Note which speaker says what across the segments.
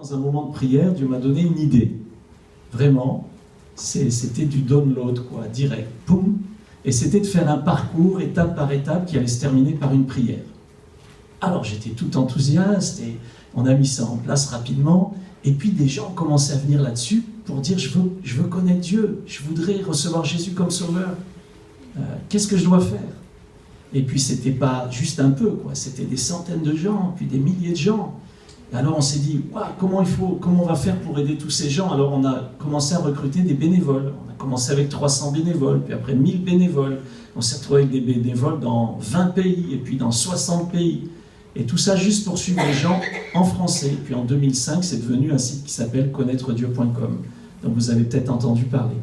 Speaker 1: Dans un moment de prière, Dieu m'a donné une idée. Vraiment, c'était du download, quoi, direct. Poum. Et c'était de faire un parcours étape par étape qui allait se terminer par une prière. Alors j'étais tout enthousiaste et on a mis ça en place rapidement. Et puis des gens commençaient à venir là-dessus pour dire je veux connaître Dieu, je voudrais recevoir Jésus comme sauveur. Qu'est-ce que je dois faire? Et puis c'était pas juste un peu, quoi. C'était des centaines de gens, puis des milliers de gens. Et alors on s'est dit, comment on va faire pour aider tous ces gens? Alors on a commencé à recruter des bénévoles. On a commencé avec 300 bénévoles, puis après 1000 bénévoles. On s'est retrouvé avec des bénévoles dans 20 pays, et puis dans 60 pays. Et tout ça juste pour suivre les gens en français. Et puis en 2005, c'est devenu un site qui s'appelle connaîtredieu.com. Donc vous avez peut-être entendu parler.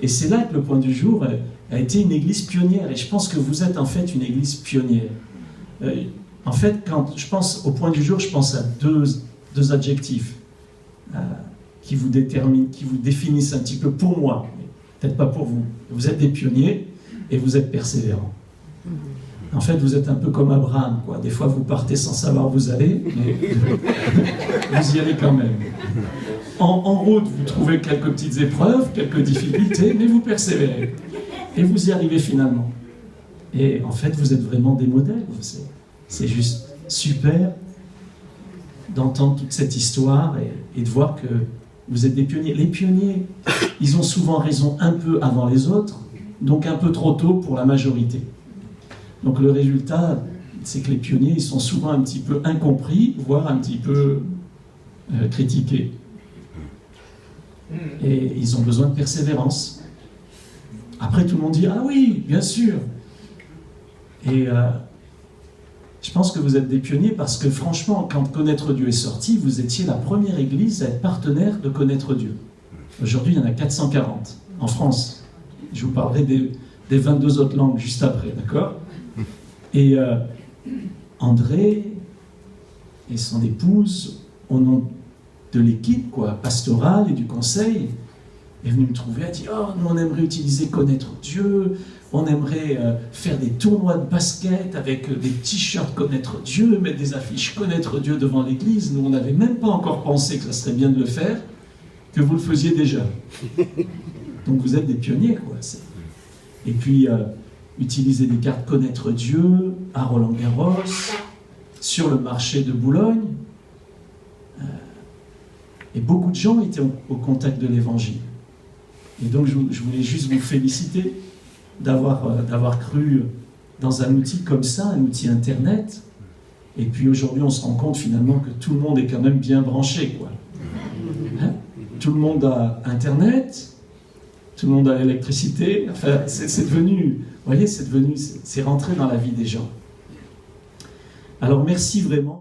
Speaker 1: Et c'est là que le Point du Jour a été une église pionnière. Et je pense que vous êtes en fait une église pionnière. En fait, quand je pense au Point du Jour, je pense à deux adjectifs qui vous déterminent, qui vous définissent un petit peu pour moi, peut-être pas pour vous. Vous êtes des pionniers et vous êtes persévérants. En fait, vous êtes un peu comme Abraham, quoi. Des fois, vous partez sans savoir où vous allez, mais vous y allez quand même. En route, vous trouvez quelques petites épreuves, quelques difficultés, mais vous persévérez. Et vous y arrivez finalement. Et en fait, vous êtes vraiment des modèles. C'est juste super d'entendre toute cette histoire et de voir que vous êtes des pionniers. Les pionniers, ils ont souvent raison un peu avant les autres, donc un peu trop tôt pour la majorité. Donc le résultat, c'est que les pionniers, ils sont souvent un petit peu incompris, voire un petit peu critiqués. Et ils ont besoin de persévérance. Après, tout le monde dit « Ah oui, bien sûr !» Et je pense que vous êtes des pionniers parce que franchement, quand Connaître Dieu est sorti, vous étiez la première église à être partenaire de Connaître Dieu. Aujourd'hui, il y en a 440 en France. Je vous parlerai des 22 autres langues juste après, d'accord? Et André et son épouse, au nom de l'équipe pastorale et du conseil, est venu me trouver, a dit « Oh, nous on aimerait utiliser Connaître Dieu, on aimerait faire des tournois de basket avec des t-shirts Connaître Dieu, mettre des affiches Connaître Dieu devant l'église. Nous on n'avait même pas encore pensé que ça serait bien de le faire, que vous le faisiez déjà. » Donc vous êtes des pionniers, quoi. Et puis utiliser des cartes Connaître Dieu à Roland-Garros, sur le marché de Boulogne. Et beaucoup de gens étaient au contact de l'Évangile. Et donc je voulais juste vous féliciter d'avoir cru dans un outil comme ça, un outil Internet. Et puis aujourd'hui, on se rend compte finalement que tout le monde est quand même bien branché, quoi. Hein? Tout le monde a Internet, tout le monde a l'électricité. Enfin, c'est devenu, vous voyez, c'est rentré dans la vie des gens. Alors merci vraiment.